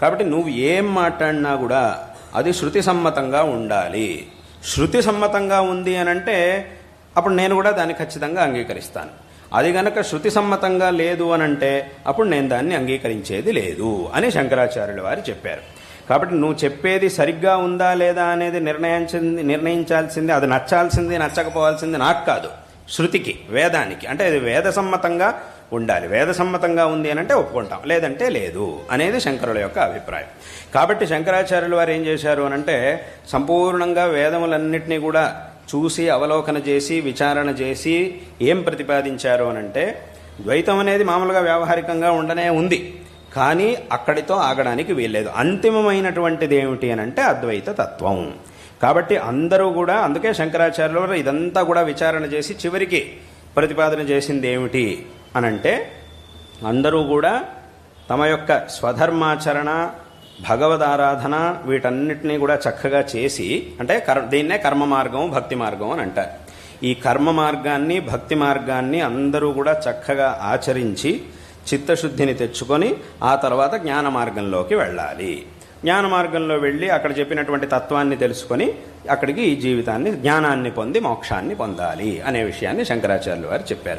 కాబట్టి నువ్వు ఏం మాట్లాడినా కూడా అది శృతి సమ్మతంగా ఉండాలి. శృతి సమ్మతంగా ఉంది అనంటే అప్పుడు నేను కూడా దాన్ని ఖచ్చితంగా అంగీకరిస్తాను. అది గనక శృతి సమ్మతంగా లేదు అనంటే అప్పుడు నేను దాన్ని అంగీకరించేది లేదు అని శంకరాచార్యుల వారు చెప్పారు. కాబట్టి నువ్వు చెప్పేది సరిగ్గా ఉందా లేదా అనేది నిర్ణయించాల్సింది, అది నచ్చాల్సింది నచ్చకపోవాల్సింది నాకు కాదు, శృతికి, వేదానికి. అంటే అది వేదసమ్మతంగా ఉండాలి. వేదసమ్మతంగా ఉంది అనంటే ఒప్పుకుంటాం, లేదంటే లేదు అనేది శంకరుల యొక్క అభిప్రాయం. కాబట్టి శంకరాచార్యుల వారు ఏం చేశారు అనంటే సంపూర్ణంగా వేదములన్నింటినీ కూడా చూసి అవలోకన చేసి విచారణ చేసి ఏం ప్రతిపాదించారు అనంటే ద్వైతం అనేది మామూలుగా వ్యావహారికంగా ఉండనే ఉంది, కానీ అక్కడితో ఆగడానికి వీల్లేదు. అంతిమమైనటువంటిది ఏమిటి అనంటే అద్వైత తత్వం. కాబట్టి అందరూ కూడా, అందుకే శంకరాచార్యుల వారు ఇదంతా కూడా విచారణ చేసి చివరికి ప్రతిపాదన చేసింది ఏమిటి అనంటే అందరూ కూడా తమ యొక్క స్వధర్మాచరణ, భగవదారాధన వీటన్నిటినీ కూడా చక్కగా చేసి, అంటే దీన్నే కర్మ మార్గం భక్తి మార్గం అని అంటారు. ఈ కర్మ మార్గాన్ని భక్తి మార్గాన్ని అందరూ కూడా చక్కగా ఆచరించి చిత్తశుద్ధిని తెచ్చుకొని ఆ తర్వాత జ్ఞాన మార్గంలోకి వెళ్ళాలి. జ్ఞాన మార్గంలో వెళ్ళి అక్కడ చెప్పినటువంటి తత్వాన్ని తెలుసుకొని అక్కడికి ఈ జీవితాన్ని, జ్ఞానాన్ని పొంది మోక్షాన్ని పొందాలి అనే విషయాన్ని శంకరాచార్యుల వారు చెప్పారు.